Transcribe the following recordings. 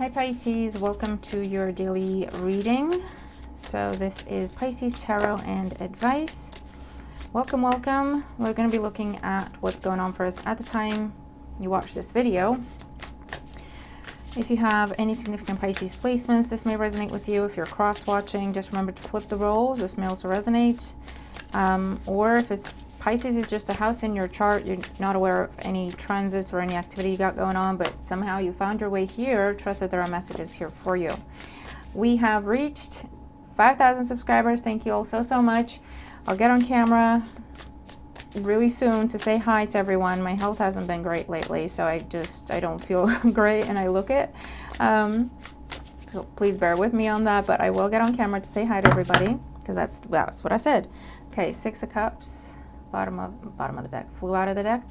Hi Pisces, welcome to your daily reading. So this is Pisces Tarot and Advice. Welcome, welcome. We're going to be looking at what's going on for us at the time you watch this video. If you have any significant Pisces placements, this may resonate with you. If you're cross-watching, just remember to flip the roles. This may also resonate. Or if it's Pisces is just a house in your chart, you're not aware of any transits or any activity you got going on, but somehow you found your way here, trust that there are messages here for you. We have reached 5,000 subscribers. Thank you all so much. I'll get on camera really soon to say hi to everyone. My health hasn't been great lately, so I don't feel great and I look it. So please bear with me on that, but I will get on camera to say hi to everybody because that's what I said. Okay, Six of Cups. Bottom of the deck, flew out of the deck.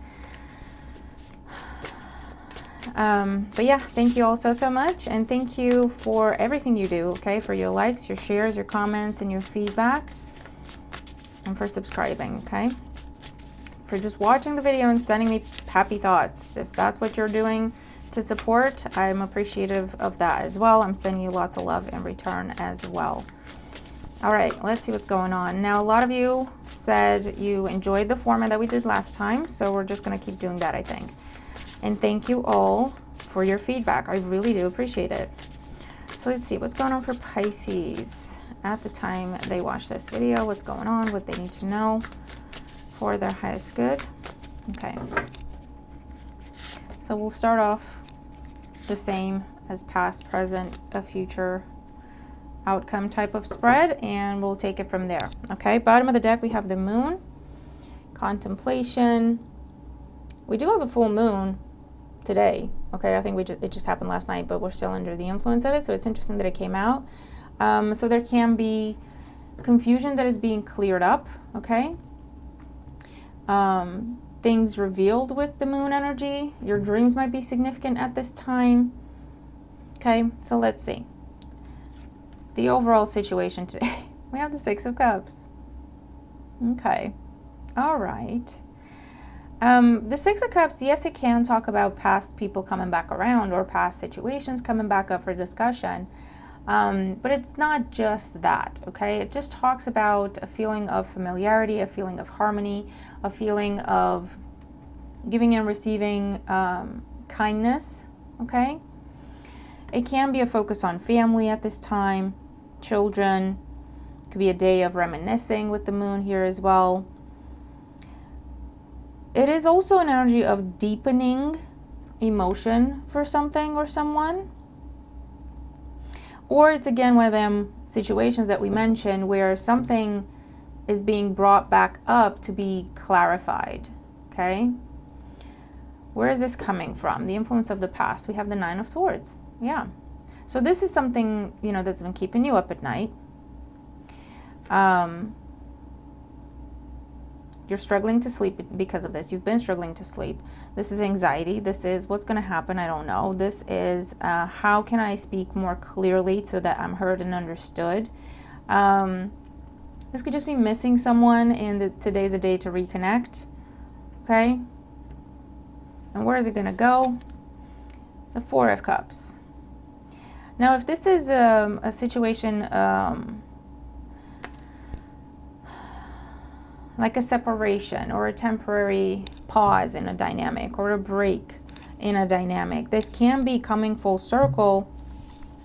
But yeah, thank you all so much, and thank you for everything you do, okay, for your likes, your shares, your comments, and your feedback, and for subscribing, okay, for just watching the video and sending me happy thoughts. If that's what you're doing to support, I'm appreciative of that as well. I'm sending you lots of love in return as well. All right, let's see what's going on. Now, a lot of you said you enjoyed the format that we did last time, so we're just going to keep doing that, I think. And thank you all for your feedback. I really do appreciate it. So let's see what's going on for Pisces at the time they watch this video. What's going on, what they need to know for their highest good. Okay. So we'll start off the same as past, present, a future outcome type of spread, and we'll take it from there. Okay, bottom of the deck we have the moon, contemplation. We do have a full moon today. Okay, I think it just happened last night, but we're still under the influence of it, so it's interesting that it came out. So there can be confusion that is being cleared up. Okay, things revealed with the moon energy. Your dreams might be significant at this time. Okay, so let's see the overall situation today. We have the Six of Cups. Okay. All right. The Six of Cups, yes, it can talk about past people coming back around or past situations coming back up for discussion. But it's not just that, okay? It just talks about a feeling of familiarity, a feeling of harmony, a feeling of giving and receiving kindness, okay? It can be a focus on family at this time, children. It could be a day of reminiscing with the moon here as well. It is also an energy of deepening emotion for something or someone. Or it's again one of them situations that we mentioned where something is being brought back up to be clarified, okay? Where is this coming from? The influence of the past. We have the Nine of Swords. Yeah. So this is something, you know, that's been keeping you up at night. You're struggling to sleep because of this. You've been struggling to sleep. This is anxiety. This is what's going to happen. I don't know. This is how can I speak more clearly so that I'm heard and understood. This could just be missing someone, and today's a day to reconnect. Okay. And where is it going to go? The Four of Cups. Now, if this is a situation like a separation or a temporary pause in a dynamic or a break in a dynamic, this can be coming full circle,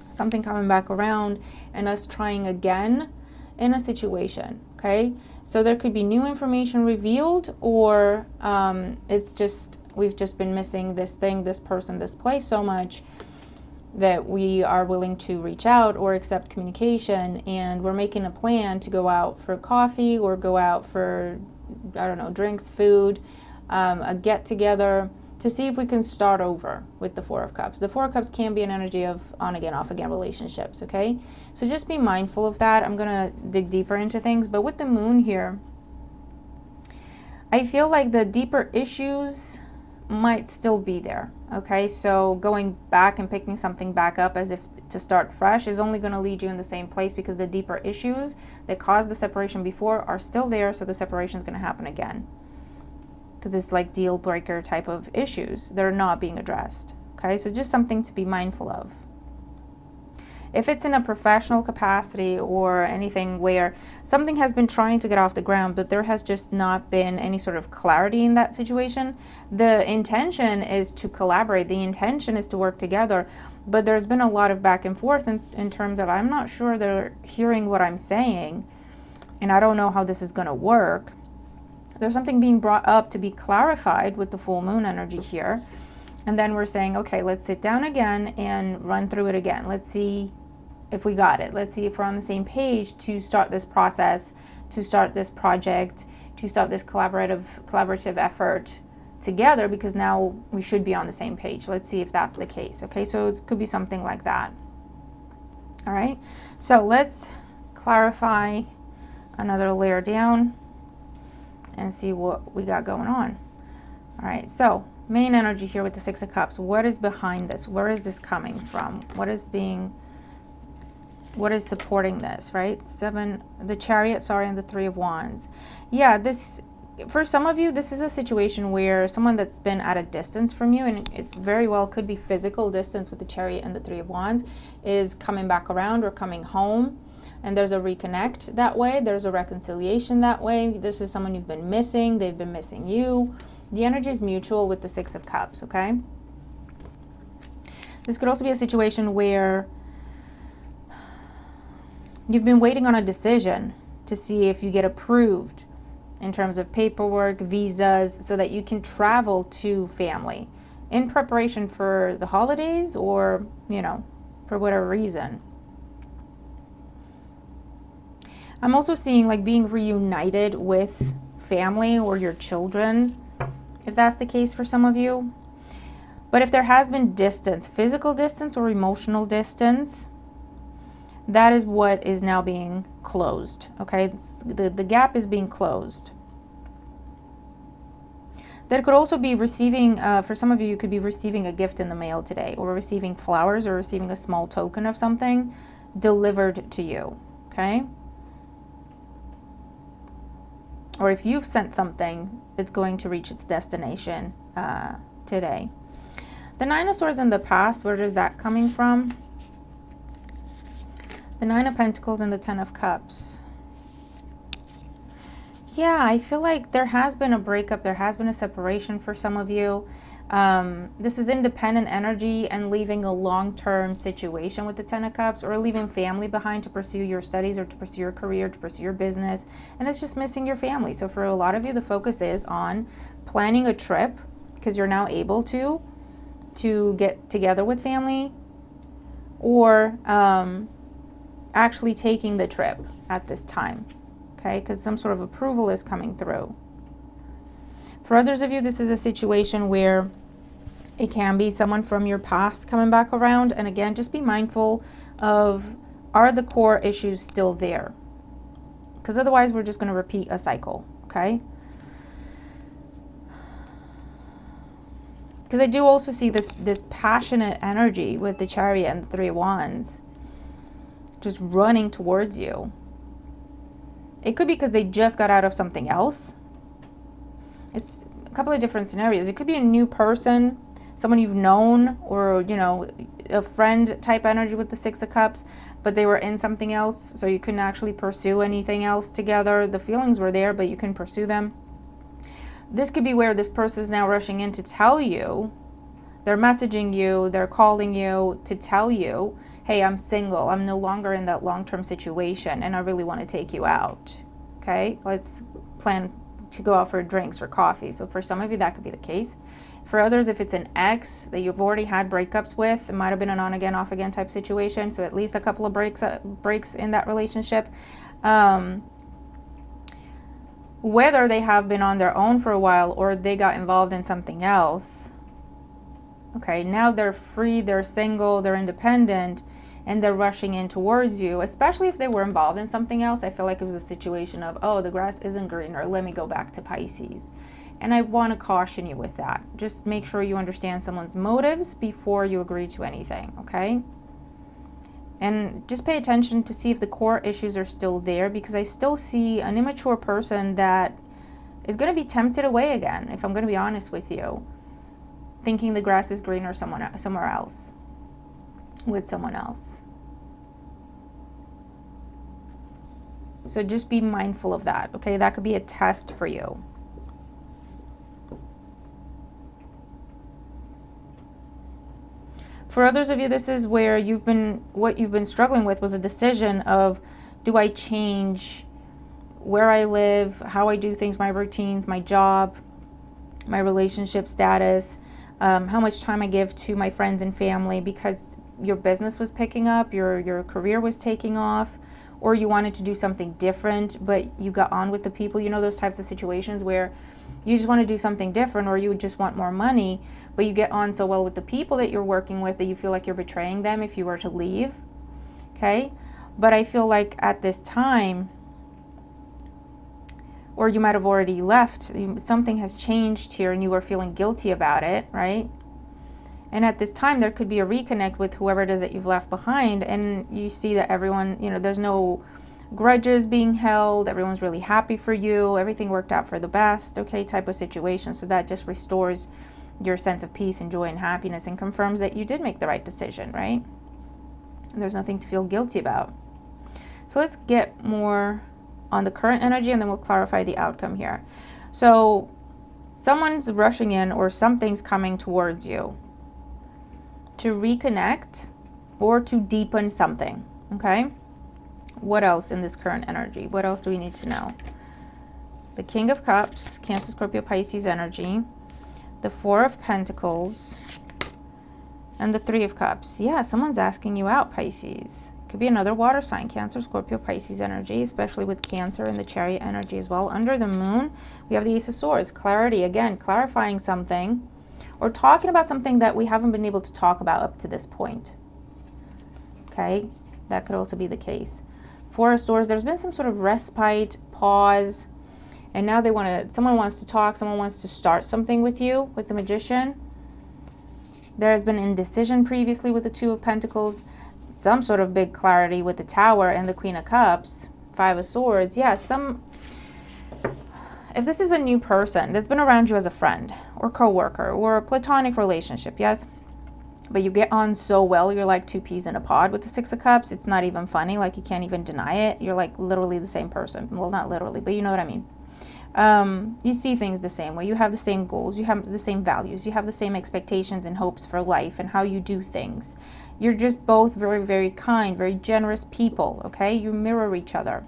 something coming back around and us trying again in a situation, okay? So there could be new information revealed, or it's just, we've just been missing this thing, this person, this place so much that we are willing to reach out or accept communication, and we're making a plan to go out for coffee or go out for, I don't know, drinks, food, a get together to see if we can start over with the Four of Cups. The Four of Cups can be an energy of on again, off again relationships, okay? So just be mindful of that. I'm gonna dig deeper into things, but with the moon here, I feel like the deeper issues might still be there, okay? So going back and picking something back up as if to start fresh is only going to lead you in the same place, because the deeper issues that caused the separation before are still there, so the separation is going to happen again, because it's like deal breaker type of issues that are not being addressed, okay? So just something to be mindful of. If it's in a professional capacity or anything where something has been trying to get off the ground, but there has just not been any sort of clarity in that situation, the intention is to collaborate. The intention is to work together. But there's been a lot of back and forth in terms of, I'm not sure they're hearing what I'm saying, and I don't know how this is going to work. There's something being brought up to be clarified with the full moon energy here. And then we're saying, okay, let's sit down again and run through it again. Let's see if we got it. Let's see if we're on the same page to start this process, to start this project, to start this collaborative effort together, because now we should be on the same page. Let's see if that's the case. Okay, so it could be something like that. All right, so let's clarify another layer down and see what we got going on. All right, so main energy here with the Six of Cups. What is behind this? Where is this coming from? What is supporting this, right? The Chariot, sorry, and the Three of Wands. Yeah, this, for some of you, this is a situation where someone that's been at a distance from you, and it very well could be physical distance with the Chariot and the Three of Wands, is coming back around or coming home. And there's a reconnect that way. There's a reconciliation that way. This is someone you've been missing. They've been missing you. The energy is mutual with the Six of Cups, okay? This could also be a situation where you've been waiting on a decision to see if you get approved in terms of paperwork, visas, so that you can travel to family in preparation for the holidays or, you know, for whatever reason. I'm also seeing like being reunited with family or your children, if that's the case for some of you. But if there has been distance, physical distance or emotional distance, that is what is now being closed, okay? The gap is being closed. That could also be receiving, for some of you, you could be receiving a gift in the mail today, or receiving flowers, or receiving a small token of something delivered to you, okay? Or if you've sent something, it's going to reach its destination today. The Nine of Swords in the past, where is that coming from? The Nine of Pentacles and the Ten of Cups. Yeah, I feel like there has been a breakup. There has been a separation for some of you. This is independent energy and leaving a long-term situation with the Ten of Cups, or leaving family behind to pursue your studies or to pursue your career, to pursue your business, and it's just missing your family. So for a lot of you, the focus is on planning a trip, because you're now able to get together with family, or actually taking the trip at this time, okay, because some sort of approval is coming through. For others of you, this is a situation where it can be someone from your past coming back around. And again, just be mindful of, are the core issues still there? Because otherwise we're just going to repeat a cycle, okay? Because I do also see this passionate energy with the Chariot and the Three of Wands just running towards you. It could be because they just got out of something else. It's a couple of different scenarios. It could be a new person, someone you've known, or, you know, a friend type energy with the Six of Cups, but they were in something else, so you couldn't actually pursue anything else together. The feelings were there, but you couldn't pursue them. This could be where this person is now rushing in to tell you, they're messaging you, they're calling you to tell you, hey, I'm single, I'm no longer in that long-term situation, and I really want to take you out, okay? Let's plan to go out for drinks or coffee. So for some of you, that could be the case. For others, if it's an ex that you've already had breakups with, it might have been an on again, off again type situation. So at least a couple of breaks in that relationship. Whether they have been on their own for a while or they got involved in something else. Okay, now they're free, they're single, they're independent, and they're rushing in towards you, especially if they were involved in something else. I feel like it was a situation of, oh, the grass isn't greener, let me go back to Pisces. And I want to caution you with that. Just make sure you understand someone's motives before you agree to anything, okay? And just pay attention to see if the core issues are still there, because I still see an immature person that is going to be tempted away again, if I'm going to be honest with you, thinking the grass is greener somewhere else, with someone else. So just be mindful of that, okay? That could be a test for you. For others of you, this is where what you've been struggling with was a decision of, do I change where I live, how I do things, my routines, my job, my relationship status, how much time I give to my friends and family, because your business was picking up, your career was taking off, or you wanted to do something different, but you got on with the people. You know, those types of situations where you just want to do something different, or you just want more money, but you get on so well with the people that you're working with that you feel like you're betraying them if you were to leave, okay? But I feel like at this time, or you might have already left, something has changed here and you are feeling guilty about it, right? And at this time, there could be a reconnect with whoever it is that you've left behind, and you see that everyone, you know, there's no grudges being held, everyone's really happy for you, everything worked out for the best, okay, type of situation. So that just restores your sense of peace and joy and happiness and confirms that you did make the right decision, right? And there's nothing to feel guilty about. So let's get more on the current energy and then we'll clarify the outcome here. So someone's rushing in or something's coming towards you to reconnect or to deepen something, okay? What else in this current energy? What else do we need to know? The King of Cups, Cancer, Scorpio, Pisces energy, the Four of Pentacles, and the Three of Cups. Yeah, someone's asking you out, Pisces. Could be another water sign, Cancer, Scorpio, Pisces energy, especially with Cancer and the Chariot energy as well. Under the moon, we have the Ace of Swords, clarity, again, clarifying something or talking about something that we haven't been able to talk about up to this point. Okay, that could also be the case. Four of Swords, there's been some sort of respite, pause, and now someone wants to talk, someone wants to start something with you, with the Magician. There has been indecision previously with the Two of Pentacles, some sort of big clarity with the Tower and the Queen of Cups, Five of Swords. Yeah, if this is a new person that's been around you as a friend or co-worker or a platonic relationship, yes, but you get on so well, you're like two peas in a pod with the Six of Cups. It's not even funny, like you can't even deny it. You're like literally the same person. Well, not literally, but you know what I mean. You see things the same way. You have the same goals. You have the same values. You have the same expectations and hopes for life and how you do things. You're just both very, very kind, very generous people, okay? You mirror each other.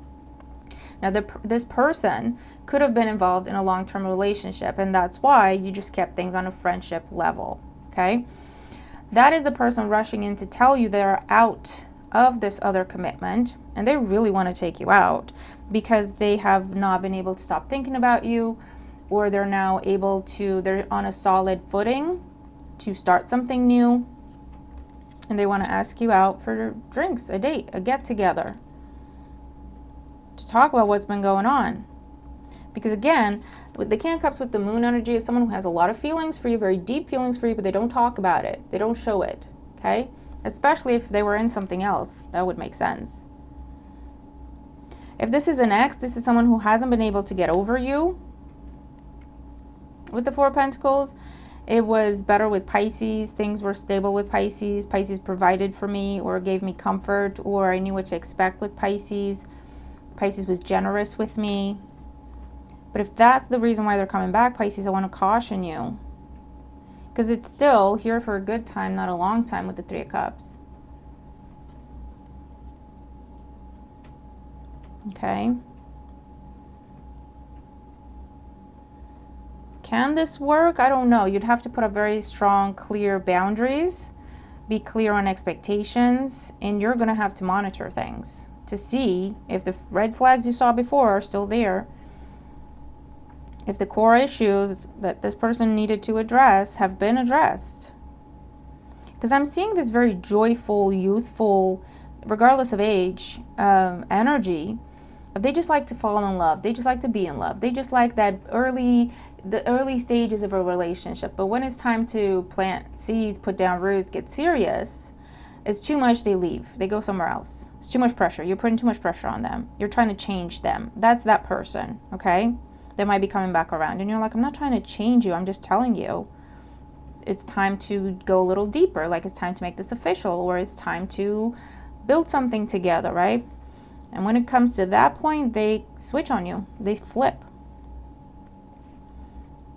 Now, this person could have been involved in a long-term relationship, and that's why you just kept things on a friendship level, okay? That is the person rushing in to tell you they're out of this other commitment, and they really want to take you out because they have not been able to stop thinking about you, or they're now they're on a solid footing to start something new, and they want to ask you out for drinks, a date, a get-together, to talk about what's been going on. Because again, with the King of Cups with the Moon energy is someone who has a lot of feelings for you, very deep feelings for you, but they don't talk about it. They don't show it, okay? Especially if they were in something else. That would make sense. If this is an ex, this is someone who hasn't been able to get over you. With the Four of Pentacles, it was better with Pisces. Things were stable with Pisces. Pisces provided for me or gave me comfort, or I knew what to expect with Pisces. Pisces was generous with me. But if that's the reason why they're coming back, Pisces, I want to caution you. Because it's still here for a good time, not a long time with the Three of Cups. Okay. Can this work? I don't know. You'd have to put up very strong, clear boundaries. Be clear on expectations. And you're going to have to monitor things to see if the red flags you saw before are still there. If the core issues that this person needed to address have been addressed. Because I'm seeing this very joyful, youthful, regardless of age, energy. They just like to fall in love. They just like to be in love. They just like the early stages of a relationship. But when it's time to plant seeds, put down roots, get serious, it's too much, they leave. They go somewhere else. It's too much pressure. You're putting too much pressure on them. You're trying to change them. That's that person, okay? They might be coming back around. And you're like, I'm not trying to change you. I'm just telling you it's time to go a little deeper. Like it's time to make this official, or it's time to build something together, right? And when it comes to that point, they switch on you. They flip.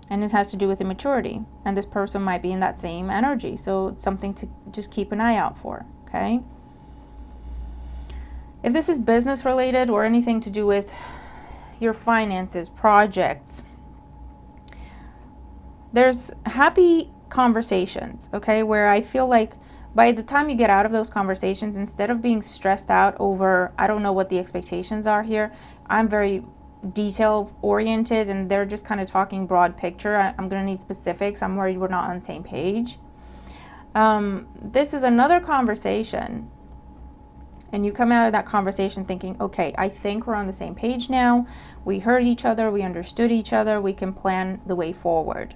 And it has to do with immaturity. And this person might be in that same energy. So it's something to just keep an eye out for, okay? If this is business related or anything to do with your finances, projects, there's happy conversations, okay? Where I feel like by the time you get out of those conversations, instead of being stressed out over, I don't know what the expectations are here. I'm very detail oriented and they're just kind of talking broad picture. I'm going to need specifics. I'm worried we're not on the same page. This is another conversation and you come out of that conversation thinking, okay, I think we're on the same page now. We heard each other. We understood each other. We can plan the way forward.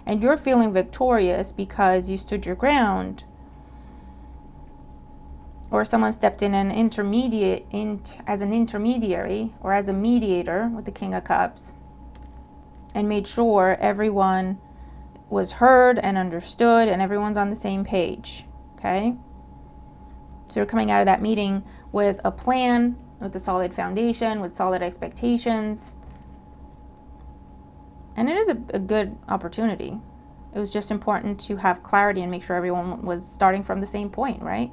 And you're feeling victorious because you stood your ground, or someone stepped in an as an intermediary or as a mediator with the King of Cups and made sure everyone was heard and understood and everyone's on the same page, okay? So you're coming out of that meeting with a plan, with a solid foundation, with solid expectations. And it is a good opportunity. It was just important to have clarity and make sure everyone was starting from the same point, right?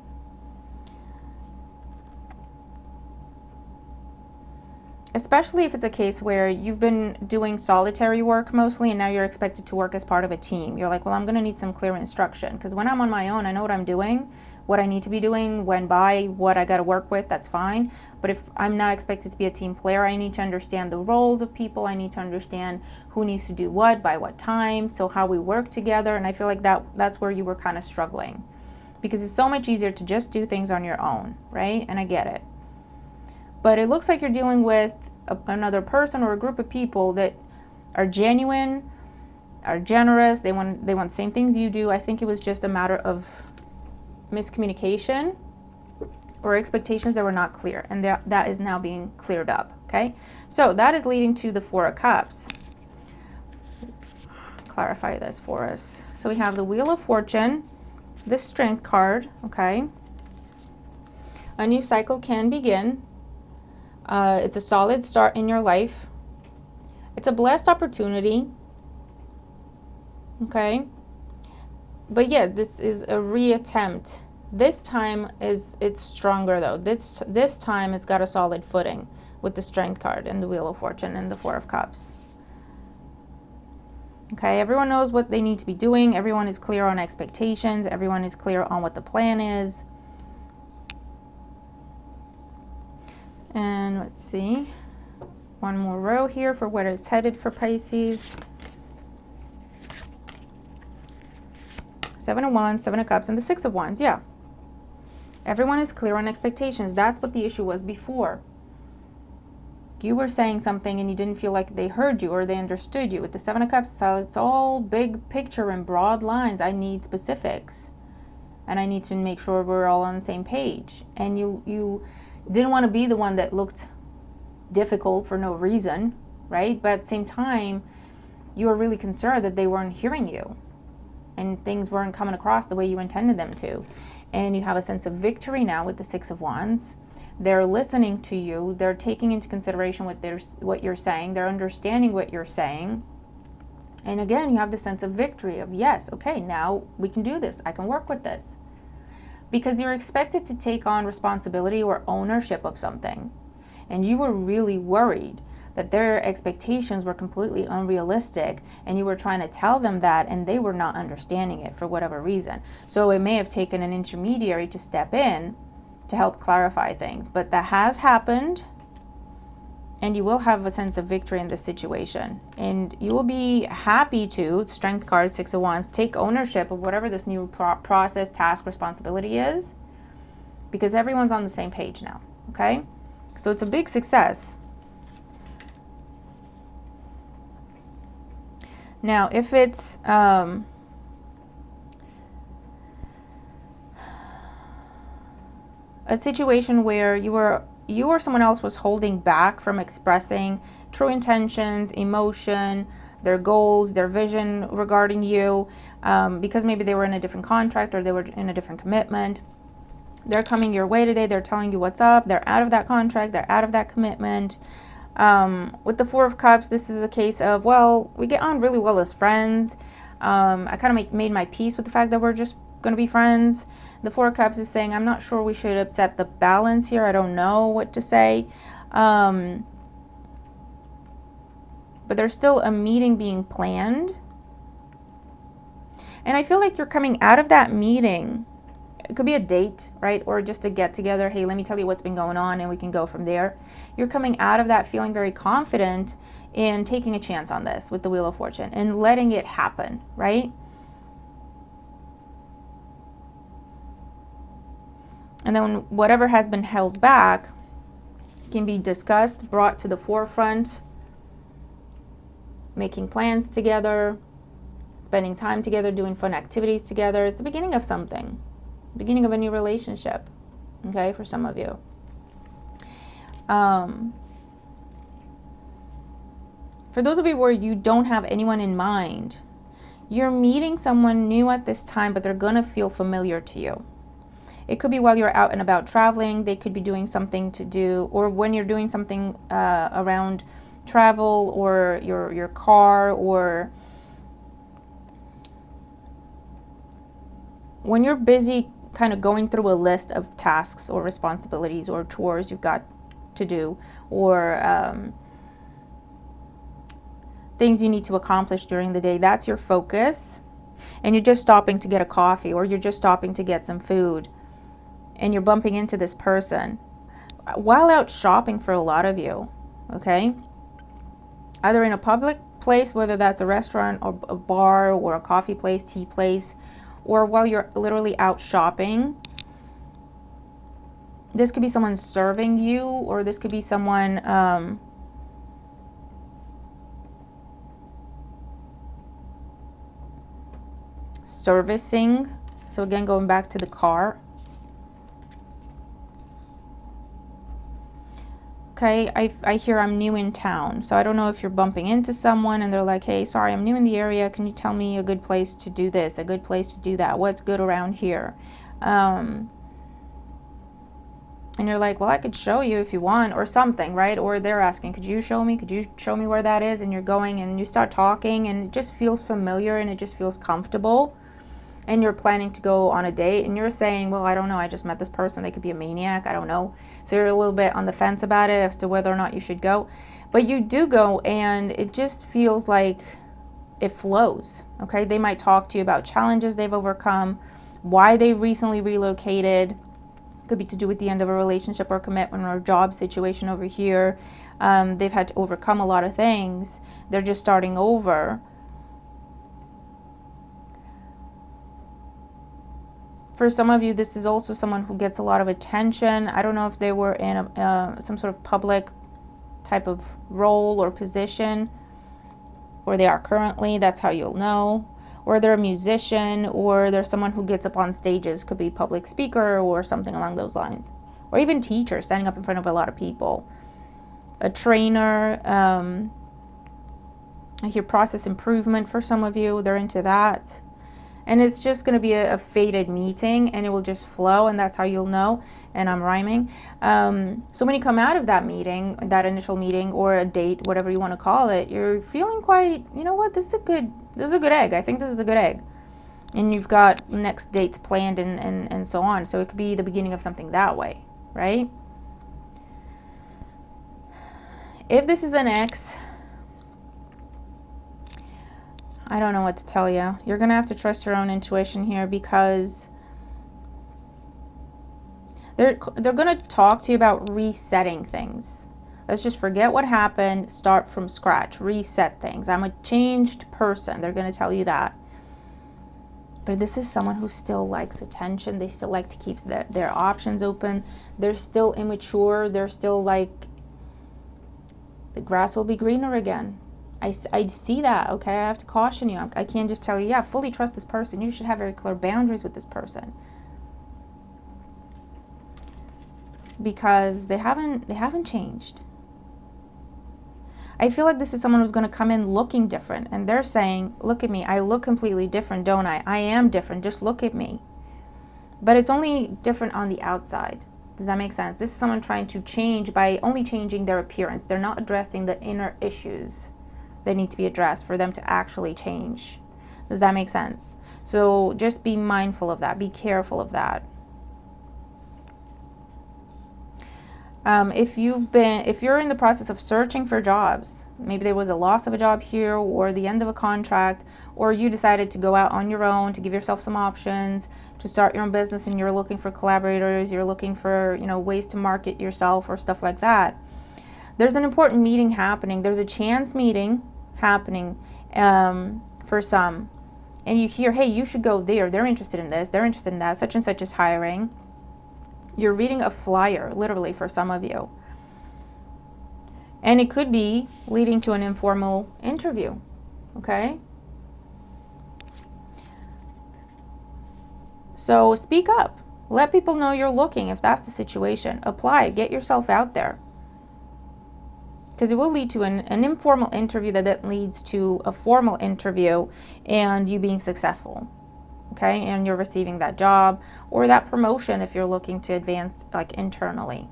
Especially if it's a case where you've been doing solitary work mostly and now you're expected to work as part of a team. You're like, well, I'm going to need some clear instruction because when I'm on my own, I know what I'm doing, what I need to be doing, when by, what I got to work with, that's fine. But if I'm not expected to be a team player, I need to understand the roles of people. I need to understand who needs to do what, by what time, so how we work together. And I feel like that's where you were kind of struggling because it's so much easier to just do things on your own, right? And I get it. But it looks like you're dealing with another person or a group of people that are genuine, are generous. They want the same things you do. I think it was just a matter of miscommunication or expectations that were not clear. And that is now being cleared up, okay? So that is leading to the Four of Cups. Clarify this for us. So we have the Wheel of Fortune, the Strength card, okay? A new cycle can begin. It's a solid start in your life. It's a blessed opportunity. Okay. But yeah, this is a reattempt. This time it's stronger though. This time it's got a solid footing with the Strength card and the Wheel of Fortune and the Four of Cups. Okay, everyone knows what they need to be doing. Everyone is clear on expectations. Everyone is clear on what the plan is. And let's see, one more row here for where it's headed for Pisces. Seven of Wands, Seven of Cups, and the Six of Wands. Yeah. Everyone is clear on expectations. That's what the issue was before. You were saying something and you didn't feel like they heard you or they understood you. With the Seven of Cups, so it's all big picture and broad lines. I need specifics. And I need to make sure we're all on the same page. And you didn't want to be the one that looked difficult for no reason, right? But at the same time, you were really concerned that they weren't hearing you and things weren't coming across the way you intended them to. And you have a sense of victory now with the Six of Wands. They're listening to you. They're taking into consideration what you're saying. They're understanding what you're saying. And again, you have the sense of victory of, yes, okay, now we can do this. I can work with this. Because you're expected to take on responsibility or ownership of something. And you were really worried that their expectations were completely unrealistic and you were trying to tell them that and they were not understanding it for whatever reason. So it may have taken an intermediary to step in to help clarify things. But that has happened and you will have a sense of victory in this situation. And you will be happy to, Strength card, Six of Wands, take ownership of whatever this new process, task, responsibility is, because everyone's on the same page now, okay? So it's a big success. Now, if it's a situation where you or someone else was holding back from expressing true intentions, emotion, their goals, their vision regarding you, because maybe they were in a different contract or they were in a different commitment, They're coming your way today. They're telling you what's up. They're out of that contract. They're out of that commitment. With the Four of Cups, this is a case of, well, we get on really well as friends. I kind of made my peace with the fact that we're just going to be friends. The Four of Cups is saying, I'm not sure we should upset the balance here. I don't know what to say. But there's still a meeting being planned. And I feel like you're coming out of that meeting. It could be a date, right? Or just a get together. Hey, let me tell you what's been going on and we can go from there. You're coming out of that feeling very confident in taking a chance on this with the Wheel of Fortune and letting it happen, right? And then whatever has been held back can be discussed, brought to the forefront, making plans together, spending time together, doing fun activities together. It's the beginning of something. Beginning of a new relationship, okay, for some of you. For those of you where you don't have anyone in mind, you're meeting someone new at this time, but they're going to feel familiar to you. It could be while you're out and about traveling. They could be doing something to do, or when you're doing something around travel or your car, or when you're busy kind of going through a list of tasks or responsibilities or chores you've got to do, or things you need to accomplish during the day. That's your focus. And you're just stopping to get a coffee, or you're just stopping to get some food, and you're bumping into this person while out shopping for a lot of you, okay? Either in a public place, whether that's a restaurant or a bar or a coffee place, tea place, or while you're literally out shopping. This could be someone serving you, or this could be someone servicing. So again, going back to the car. Okay, I hear I'm new in town. So I don't know if you're bumping into someone and they're like, hey, sorry, I'm new in the area. Can you tell me a good place to do this, a good place to do that? What's good around here? And you're like, well, I could show you if you want, or something, right? Or they're asking, could you show me? Could you show me where that is? And you're going and you start talking and it just feels familiar and it just feels comfortable. And you're planning to go on a date and you're saying, well, I don't know, I just met this person. They could be a maniac. I don't know. So you're a little bit on the fence about it as to whether or not you should go. But you do go and it just feels like it flows, okay? They might talk to you about challenges they've overcome, why they recently relocated. Could be to do with the end of a relationship or commitment or a job situation over here. They've had to overcome a lot of things. They're just starting over. For some of you, this is also someone who gets a lot of attention. I don't know if they were in some sort of public type of role or position, or they are currently. That's how you'll know. Or they're a musician, or they're someone who gets up on stages. Could be public speaker or something along those lines. Or even teacher, standing up in front of a lot of people. A trainer. I hear process improvement for some of you. They're into that. And it's just going to be a fated meeting, and it will just flow, and that's how you'll know. And I'm rhyming. So when you come out of that meeting, that initial meeting, or a date, whatever you want to call it, you're feeling quite, you know what, this is a good egg. I think this is a good egg. And you've got next dates planned and so on. So it could be the beginning of something that way, right? If this is an ex, I don't know what to tell you. You're going to have to trust your own intuition here, because they're going to talk to you about resetting things. Let's just forget what happened, start from scratch, reset things. I'm a changed person. They're going to tell you that. But this is someone who still likes attention. They still like to keep their options open. They're still immature. They're still like, the grass will be greener again. I see that, okay? I have to caution you. I can't just tell you, yeah, fully trust this person. You should have very clear boundaries with this person. Because they haven't changed. I feel like this is someone who's going to come in looking different. And they're saying, look at me. I look completely different, don't I? I am different. Just look at me. But it's only different on the outside. Does that make sense? This is someone trying to change by only changing their appearance. They're not addressing the inner issues that need to be addressed for them to actually change. Does that make sense? So just be mindful of that. Be careful of that. If you're in the process of searching for jobs, maybe there was a loss of a job here or the end of a contract, or you decided to go out on your own to give yourself some options to start your own business, and you're looking for collaborators, you're looking for, ways to market yourself or stuff like that. There's an important meeting happening. There's a chance meeting happening for some, and you hear, hey, you should go there. They're interested in this. They're interested in that. Such and such is hiring. You're reading a flyer, literally, for some of you. And it could be leading to an informal interview, okay? So speak up. Let people know you're looking if that's the situation. Apply. Get yourself out there. Because it will lead to an informal interview that leads to a formal interview and you being successful. Okay, and you're receiving that job or that promotion if you're looking to advance like internally.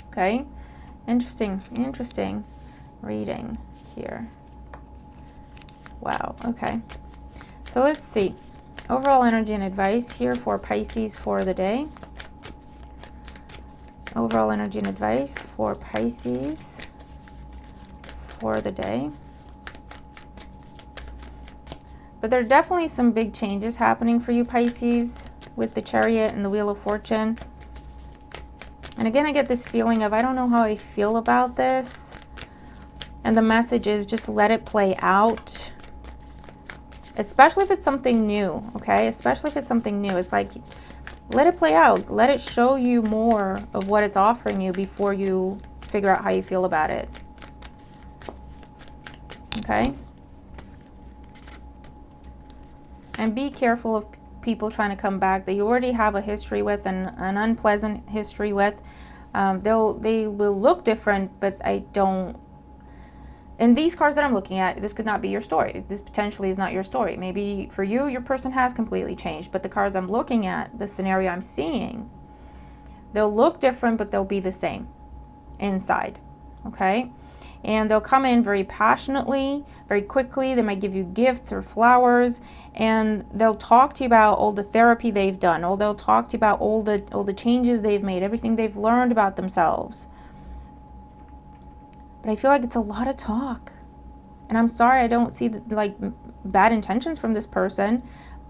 Okay, interesting reading here. Wow, okay. So let's see. Overall energy and advice here for Pisces for the day. Overall energy and advice for Pisces for the day. But there are definitely some big changes happening for you, Pisces, with the Chariot and the Wheel of Fortune. And again, I get this feeling of, I don't know how I feel about this. And the message is just let it play out. Especially if it's something new, okay? Especially if it's something new. It's like, let it play out. Let it show you more of what it's offering you before you figure out how you feel about it. Okay? And be careful of people trying to come back that you already have a history with, an unpleasant history with. They will look different, but I don't. And these cards that I'm looking at, this could not be your story. This potentially is not your story. Maybe for you, your person has completely changed. But the cards I'm looking at, the scenario I'm seeing, they'll look different, but they'll be the same inside. Okay? And they'll come in very passionately, very quickly. They might give you gifts or flowers, and they'll talk to you about all the therapy they've done, or they'll talk to you about all the changes they've made, everything they've learned about themselves. But I feel like it's a lot of talk. And I'm sorry, I don't see bad intentions from this person.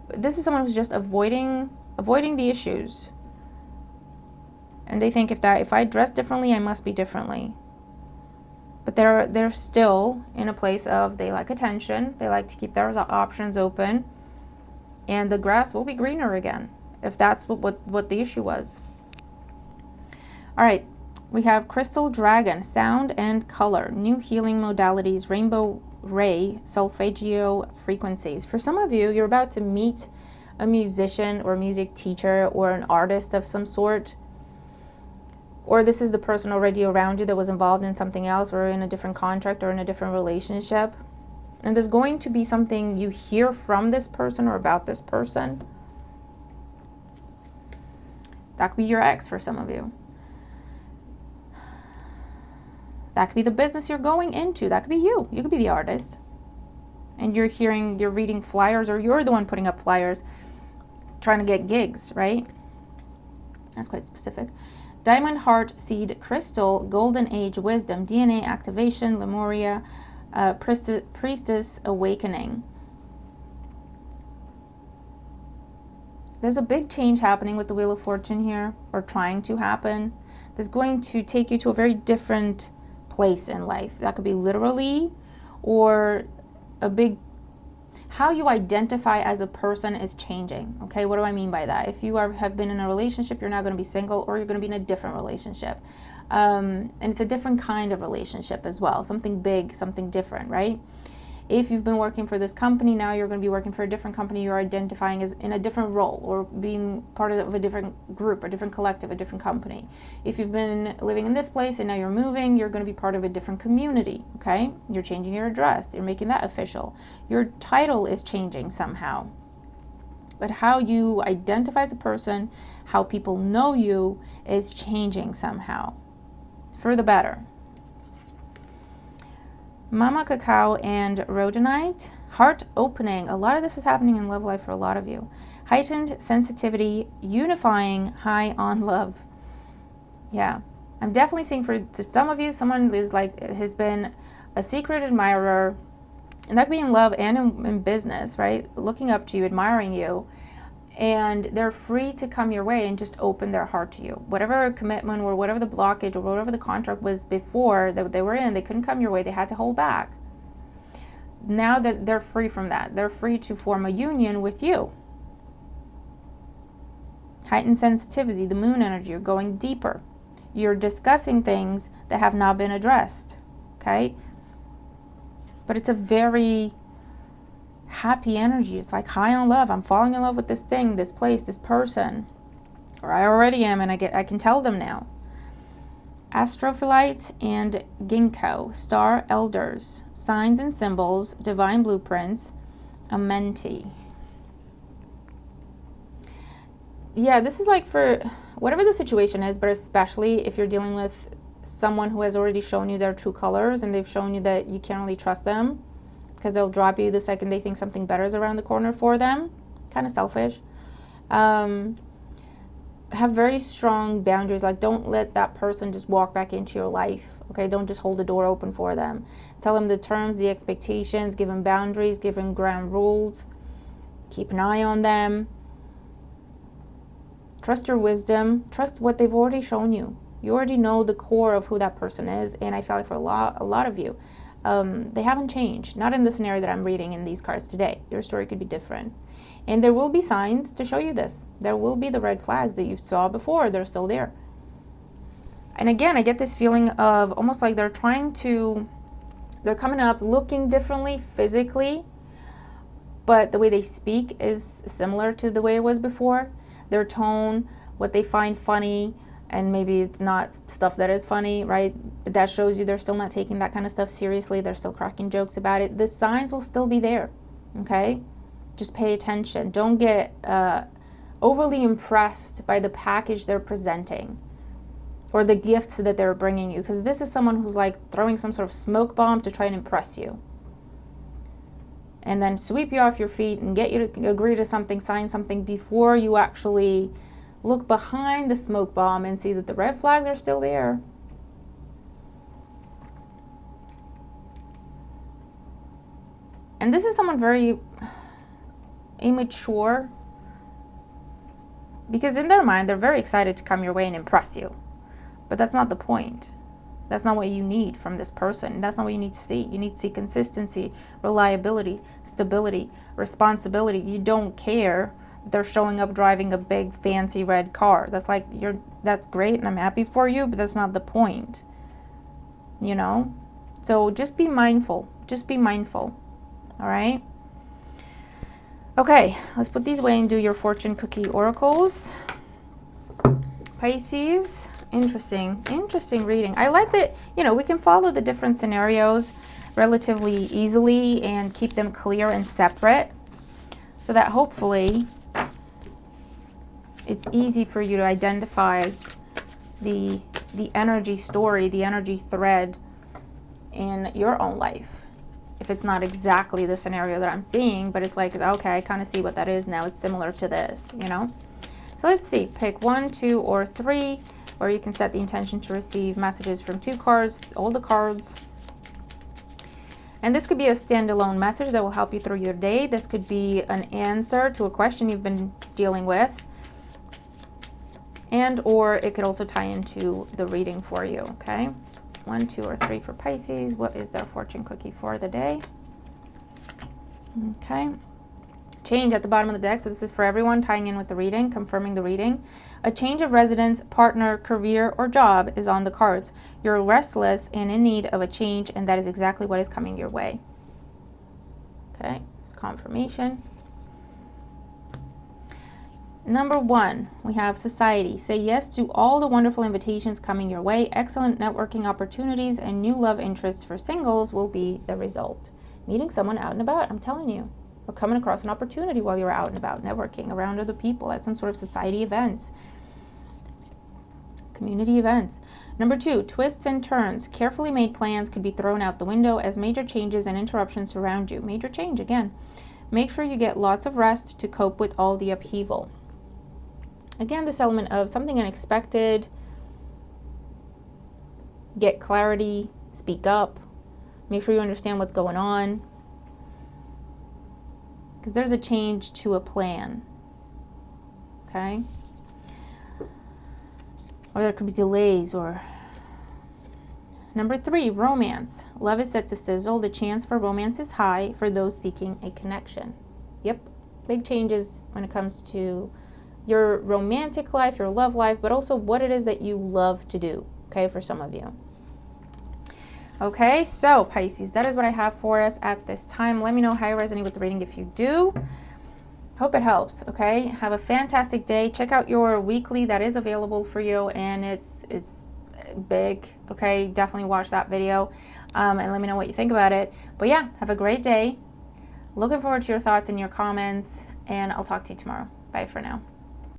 This is someone who's just avoiding the issues. And they think if I dress differently, I must be differently. But they're still in a place of they like attention. They like to keep their options open. And the grass will be greener again, if that's what the issue was. All right, we have Crystal Dragon, sound and color, new healing modalities, rainbow ray, solfeggio frequencies. For some of you, you're about to meet a musician or music teacher or an artist of some sort. Or this is the person already around you that was involved in something else or in a different contract or in a different relationship. And there's going to be something you hear from this person or about this person. That could be your ex for some of you. That could be the business you're going into. That could be you. You could be the artist. And you're reading flyers, or you're the one putting up flyers trying to get gigs, right? That's quite specific. Diamond Heart Seed Crystal, Golden Age Wisdom, DNA Activation, Lemuria, Priestess Awakening. There's a big change happening with the Wheel of Fortune here, or trying to happen. That's going to take you to a very different place in life. That could be literally, or a big, how you identify as a person is changing. Okay, what do I mean by that? If you have been in a relationship, you're now going to be single, or you're going to be in a different relationship. And it's a different kind of relationship as well. Something big, something different, right? If you've been working for this company, now you're going to be working for a different company. You're identifying as in a different role, or being part of a different group, a different collective, a different company. If you've been living in this place and now you're moving, you're going to be part of a different community, okay? You're changing your address. You're making that official. Your title is changing somehow. but how you identify as a person, how people know you is changing somehow for the better. Mama Cacao and Rhodonite, heart opening. A lot of this is happening in love life for a lot of you. Heightened sensitivity, unifying, high on love. Yeah, I'm definitely seeing for some of you, someone is like, has been a secret admirer, and that could be in love and in business, right? Looking up to you, admiring you, and they're free to come your way and just open their heart to you. Whatever commitment or whatever the blockage or whatever the contract was before that they were in, they couldn't come your way, they had to hold back. Now that they're free from that, they're free to form a union with you. Heightened sensitivity, the moon energy, you're going deeper. You're discussing things that have not been addressed, okay? But it's a very happy energy. It's like high on love. I'm falling in love with this thing, this place, this person. Or I already am, and I can tell them now. Astrophyllite and Ginkgo, star elders, signs and symbols, divine blueprints, a mentee. Yeah, this is like for whatever the situation is, but especially if you're dealing with someone who has already shown you their true colors and they've shown you that you can't really trust them because they'll drop you the second they think something better is around the corner for them. Kind of selfish. Have very strong boundaries. Like, don't let that person just walk back into your life. Okay, don't just hold the door open for them. Tell them the terms, the expectations, give them boundaries, give them ground rules. Keep an eye on them. Trust your wisdom. Trust what they've already shown you. You already know the core of who that person is, and I feel like for a lot of you, they haven't changed. Not in the scenario that I'm reading in these cards today. Your story could be different. And there will be signs to show you this. There will be the red flags that you saw before. They're still there. And again, I get this feeling of almost like they're coming up looking differently physically, but the way they speak is similar to the way it was before. Their tone, what they find funny, and maybe it's not stuff that is funny, right? But that shows you they're still not taking that kind of stuff seriously. They're still cracking jokes about it. The signs will still be there, okay? Just pay attention. Don't get overly impressed by the package they're presenting or the gifts that they're bringing you, because this is someone who's like throwing some sort of smoke bomb to try and impress you and then sweep you off your feet and get you to agree to something, sign something before you actually look behind the smoke bomb and see that the red flags are still there. And this is someone very immature, because in their mind they're very excited to come your way and impress you, but that's not the point. That's not what you need from this person. That's not what you need to see. You need to see consistency, reliability, stability, responsibility. You don't care they're showing up driving a big fancy red car. That's like, that's great and I'm happy for you, but that's not the point, you know? So just be mindful. Just be mindful. All right? Okay, let's put these away and do your fortune cookie oracles. Pisces, interesting reading. I like that, we can follow the different scenarios relatively easily and keep them clear and separate so that hopefully it's easy for you to identify the energy story, the energy thread in your own life. If it's not exactly the scenario that I'm seeing, but it's like, okay, I kind of see what that is now. It's similar to this, So let's see, pick 1, 2, or 3, or you can set the intention to receive messages from 2 cards, all the cards. And this could be a standalone message that will help you through your day. This could be an answer to a question you've been dealing with. And or it could also tie into the reading for you, okay? 1, 2, or 3 for Pisces. What is their fortune cookie for the day? Okay. Change at the bottom of the deck. So this is for everyone, tying in with the reading, confirming the reading. A change of residence, partner, career, or job is on the cards. You're restless and in need of a change, and that is exactly what is coming your way. Okay, it's confirmation. Number 1, we have society. Say yes to all the wonderful invitations coming your way. Excellent networking opportunities and new love interests for singles will be the result. Meeting someone out and about, I'm telling you. or coming across an opportunity while you're out and about networking around other people at some sort of society events, community events. Number 2, twists and turns. Carefully made plans could be thrown out the window as major changes and interruptions surround you. Major change again. Make sure you get lots of rest to cope with all the upheaval. Again, this element of something unexpected. Get clarity, speak up, make sure you understand what's going on. Because there's a change to a plan. Okay? Or there could be delays or... Number 3, romance. Love is set to sizzle. The chance for romance is high for those seeking a connection. Yep, big changes when it comes to your romantic life, your love life, but also what it is that you love to do, okay, for some of you. Okay, so Pisces, that is what I have for us at this time. Let me know how you resonate with the reading if you do. Hope it helps, okay? Have a fantastic day. Check out your weekly that is available for you, and it's big, okay? Definitely watch that video and let me know what you think about it. But yeah, have a great day. Looking forward to your thoughts and your comments, and I'll talk to you tomorrow. Bye for now.